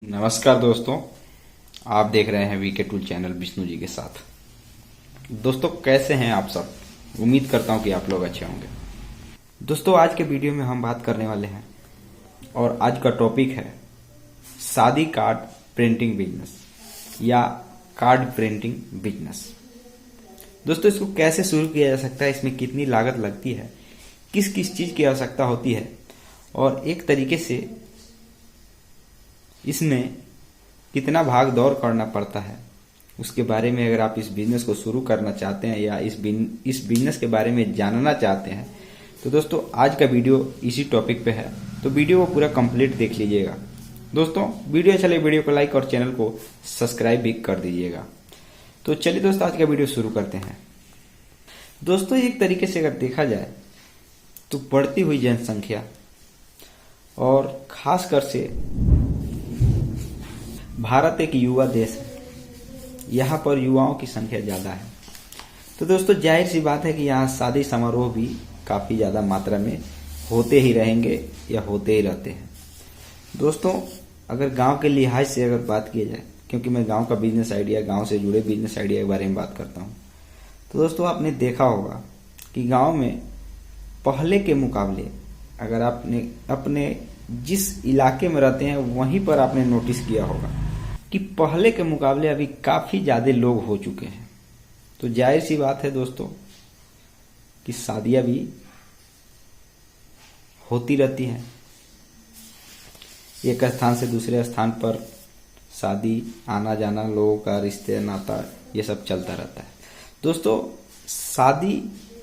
नमस्कार दोस्तों, आप देख रहे हैं VK tool channel Vishnu ji के साथ। दोस्तों कैसे हैं आप सब? उम्मीद करता हूं कि आप लोग अच्छे होंगे। दोस्तों आज के वीडियो में हम बात करने वाले हैं और आज का टॉपिक है शादी कार्ड प्रिंटिंग बिजनेस या कार्ड प्रिंटिंग बिजनेस। दोस्तों इसको कैसे शुरू किया जा सकता है, इसमें कितनी लागत लगती है, किस किस चीज़ की आवश्यकता होती है और एक तरीके से इसमें कितना भाग दौड़ करना पड़ता है, उसके बारे में अगर आप इस बिजनेस को शुरू करना चाहते हैं या इस बिजनेस के बारे में जानना चाहते हैं तो दोस्तों आज का वीडियो इसी टॉपिक पे है, तो वीडियो को पूरा कंप्लीट देख लीजिएगा। दोस्तों वीडियो अच्छा लगे वीडियो को लाइक और चैनल को सब्सक्राइब भी कर दीजिएगा। तो चलिए दोस्तों आज का वीडियो शुरू करते हैं। दोस्तों एक तरीके से अगर देखा जाए तो बढ़ती हुई जनसंख्या और खासकर से भारत एक युवा देश है, यहाँ पर युवाओं की संख्या ज़्यादा है, तो दोस्तों जाहिर सी बात है कि यहाँ शादी समारोह भी काफ़ी ज़्यादा मात्रा में होते ही रहेंगे या होते ही रहते हैं। दोस्तों अगर गांव के लिहाज से अगर बात की जाए, क्योंकि मैं गांव का बिजनेस आइडिया, गांव से जुड़े बिजनेस आइडिया के बारे में बात करता हूँ, तो दोस्तों आपने देखा होगा कि गाँव में पहले के मुकाबले अगर आपने अपने जिस इलाके में रहते हैं वहीं पर आपने नोटिस किया होगा कि पहले के मुकाबले अभी काफ़ी ज़्यादा लोग हो चुके हैं। तो जाहिर सी बात है दोस्तों कि शादियाँ भी होती रहती हैं, एक स्थान से दूसरे स्थान पर शादी, आना जाना, लोगों का रिश्ते नाता ये सब चलता रहता है। दोस्तों शादी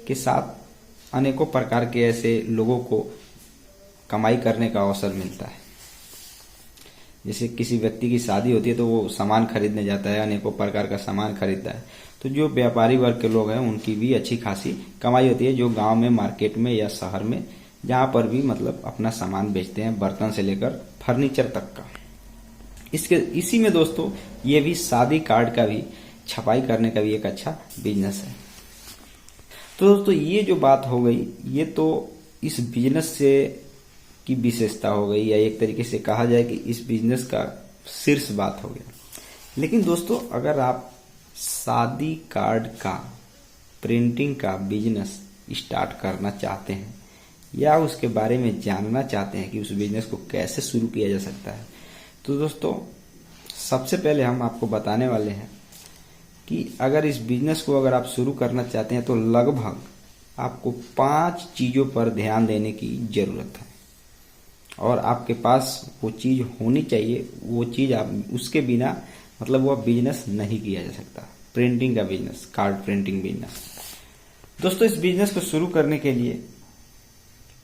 के साथ अनेकों प्रकार के ऐसे लोगों को कमाई करने का अवसर मिलता है। जैसे किसी व्यक्ति की शादी होती है तो वो सामान खरीदने जाता है, अनेकों प्रकार का सामान खरीदता है, तो जो व्यापारी वर्ग के लोग हैं उनकी भी अच्छी खासी कमाई होती है, जो गांव में, मार्केट में या शहर में जहाँ पर भी मतलब अपना सामान बेचते हैं, बर्तन से लेकर फर्नीचर तक का। इसी में दोस्तों ये भी शादी कार्ड का भी छपाई करने का भी एक अच्छा बिजनेस है। तो दोस्तों ये जो बात हो गई ये तो इस बिजनेस से की विशेषता हो गई, या एक तरीके से कहा जाए कि इस बिजनेस का शीर्ष बात हो गया। लेकिन दोस्तों अगर आप शादी कार्ड का प्रिंटिंग का बिजनेस स्टार्ट करना चाहते हैं या उसके बारे में जानना चाहते हैं कि उस बिजनेस को कैसे शुरू किया जा सकता है, तो दोस्तों सबसे पहले हम आपको बताने वाले हैं कि अगर इस बिजनेस को अगर आप शुरू करना चाहते हैं तो लगभग आपको 5 चीज़ों पर ध्यान देने की ज़रूरत है और आपके पास वो चीज़ होनी चाहिए। वो चीज़ आप उसके बिना मतलब वो बिजनेस नहीं किया जा सकता। प्रिंटिंग का बिजनेस, कार्ड प्रिंटिंग बिजनेस। दोस्तों इस बिजनेस को शुरू करने के लिए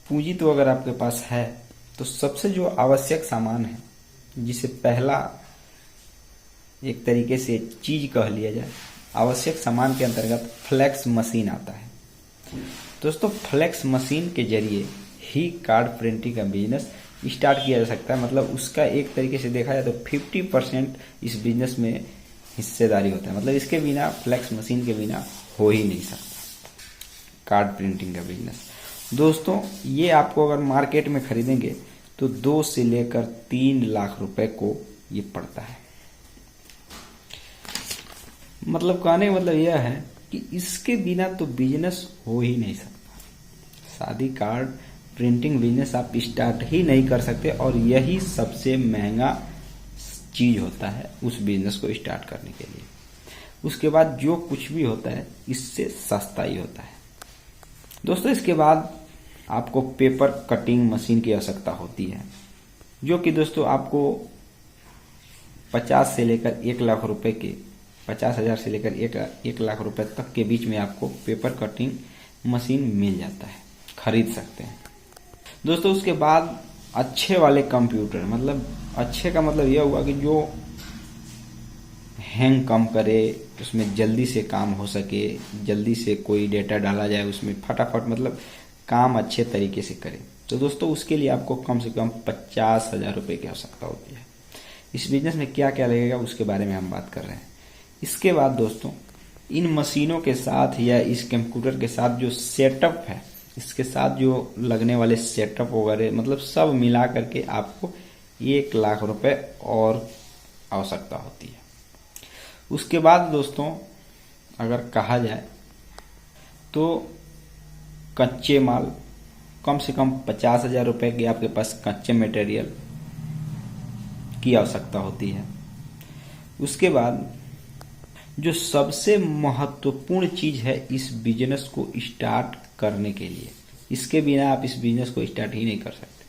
पूंजी तो अगर आपके पास है तो सबसे जो आवश्यक सामान है, जिसे पहला एक तरीके से चीज कह लिया जाए, आवश्यक सामान के अंतर्गत फ्लैक्स मशीन आता है। दोस्तों फ्लैक्स मशीन के जरिए ही कार्ड प्रिंटिंग का बिजनेस स्टार्ट किया जा सकता है। मतलब उसका एक तरीके से देखा जाए तो 50% इस बिजनेस में हिस्सेदारी होता है। मतलब इसके बिना, फ्लैक्स मशीन के बिना हो ही नहीं सकता कार्ड प्रिंटिंग का बिजनेस। दोस्तों ये आपको अगर मार्केट में खरीदेंगे तो 2 से लेकर 3 लाख रुपए को ये पड़ता है। मतलब कहने का मतलब यह है कि इसके बिना तो बिजनेस हो ही नहीं सकता। शादी कार्ड प्रिंटिंग बिजनेस आप स्टार्ट ही नहीं कर सकते और यही सबसे महंगा चीज होता है उस बिजनेस को स्टार्ट करने के लिए। उसके बाद जो कुछ भी होता है इससे सस्ता ही होता है। दोस्तों इसके बाद आपको पेपर कटिंग मशीन की आवश्यकता होती है, जो कि दोस्तों आपको 50 से लेकर 1 लाख रुपए के, 50,000 से लेकर 1 लाख रुपए तक के बीच में आपको पेपर कटिंग मशीन मिल जाता है, खरीद सकते हैं। दोस्तों उसके बाद अच्छे वाले कंप्यूटर, मतलब अच्छे का मतलब यह हुआ कि जो हैंग कम करे, उसमें जल्दी से काम हो सके, जल्दी से कोई डेटा डाला जाए उसमें फटाफट, मतलब काम अच्छे तरीके से करे। तो दोस्तों उसके लिए आपको कम से कम 50,000 रुपये की आवश्यकता होती है। इस बिजनेस में क्या क्या लगेगा उसके बारे में हम बात कर रहे हैं। इसके बाद दोस्तों इन मशीनों के साथ या इस कंप्यूटर के साथ जो सेटअप है, इसके साथ जो लगने वाले सेटअप वगैरह, मतलब सब मिला करके आपको 1 लाख रुपए और आवश्यकता होती है। उसके बाद दोस्तों अगर कहा जाए तो कच्चे माल कम से कम 50,000 रुपए की आपके पास कच्चे मटेरियल की आवश्यकता होती है। उसके बाद जो सबसे महत्वपूर्ण चीज है इस बिजनेस को स्टार्ट करने के लिए, इसके बिना आप इस बिजनेस को स्टार्ट ही नहीं कर सकते,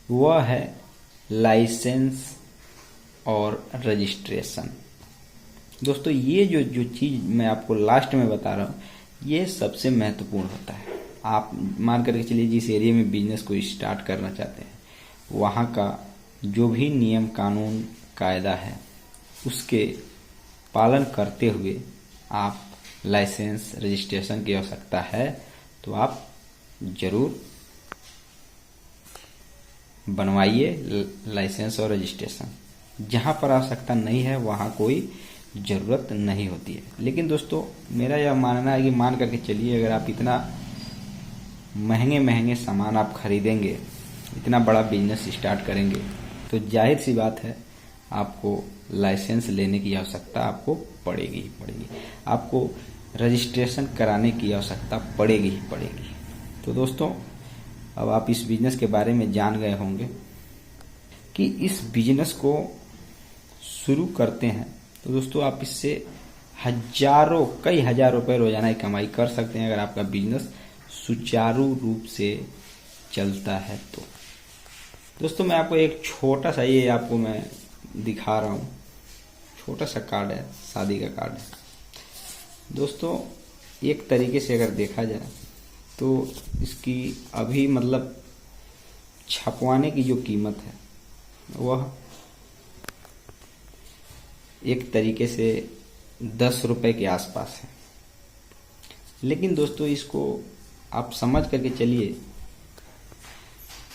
वह है लाइसेंस और रजिस्ट्रेशन। दोस्तों ये जो चीज मैं आपको लास्ट में बता रहा हूँ ये सबसे महत्वपूर्ण होता है। आप मान करके चलिए जिस एरिया में बिजनेस को स्टार्ट करना चाहते हैं वहाँ का जो भी नियम कानून कायदा है उसके पालन करते हुए आप लाइसेंस रजिस्ट्रेशन की आवश्यकता है तो आप जरूर बनवाइए लाइसेंस और रजिस्ट्रेशन। जहाँ पर आवश्यकता नहीं है वहाँ कोई ज़रूरत नहीं होती है। लेकिन दोस्तों मेरा यह मानना है कि मान करके चलिए अगर आप इतना महंगे महंगे सामान आप खरीदेंगे, इतना बड़ा बिजनेस स्टार्ट करेंगे तो जाहिर सी बात है आपको लाइसेंस लेने की आवश्यकता आपको पड़ेगी ही पड़ेगी, आपको रजिस्ट्रेशन कराने की आवश्यकता पड़ेगी ही पड़ेगी। तो दोस्तों अब आप इस बिजनेस के बारे में जान गए होंगे कि इस बिजनेस को शुरू करते हैं तो दोस्तों आप इससे हजारों कई हजार रुपए रोजाना की कमाई कर सकते हैं अगर आपका बिजनेस सुचारू रूप से चलता है तो। दोस्तों मैं आपको एक छोटा सा ये आपको मैं दिखा रहा हूँ, छोटा सा कार्ड है, शादी का कार्ड है। दोस्तों एक तरीके से अगर देखा जाए तो इसकी अभी मतलब छपवाने की जो कीमत है वह एक तरीके से 10 रुपए के आसपास है। लेकिन दोस्तों इसको आप समझ करके चलिए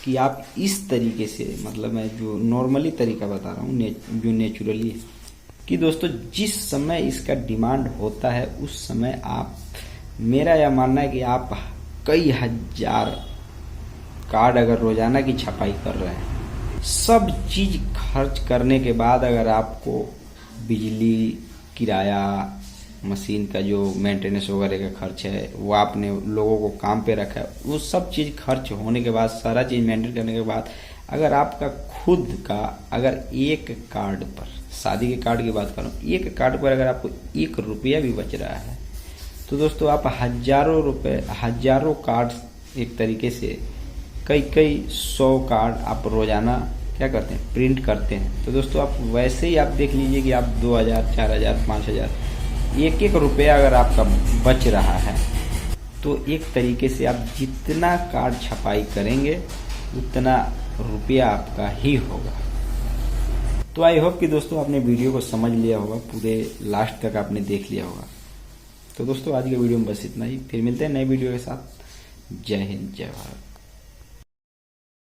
कि आप इस तरीके से मतलब मैं जो नॉर्मली तरीका बता रहा हूँ जो नेचुरली है कि दोस्तों जिस समय इसका डिमांड होता है उस समय आप, मेरा यह मानना है कि आप कई हजार कार्ड अगर रोजाना की छपाई कर रहे हैं, सब चीज खर्च करने के बाद अगर आपको बिजली किराया मशीन का जो मेंटेनेंस वगैरह का खर्च है वो आपने लोगों को काम पे रखा है, वो सब चीज़ खर्च होने के बाद सारा चीज़ मेंटेन करने के बाद अगर आपका खुद का अगर एक कार्ड पर, शादी के कार्ड की बात करूँ, एक कार्ड पर अगर आपको 1 रुपया भी बच रहा है तो दोस्तों आप हजारों कार्ड एक तरीके से कई 100 कार्ड आप रोजाना क्या करते हैं प्रिंट करते हैं। तो दोस्तों आप वैसे ही आप देख लीजिए कि आप 2000 4000 5000 एक रुपया अगर आपका बच रहा है तो एक तरीके से आप जितना कार्ड छपाई करेंगे उतना रुपया आपका ही होगा। तो आई होप कि दोस्तों आपने वीडियो को समझ लिया होगा, पूरे लास्ट तक आपने देख लिया होगा। तो दोस्तों आज के वीडियो में बस इतना ही, फिर मिलते हैं नए वीडियो के साथ। जय हिंद जय भारत।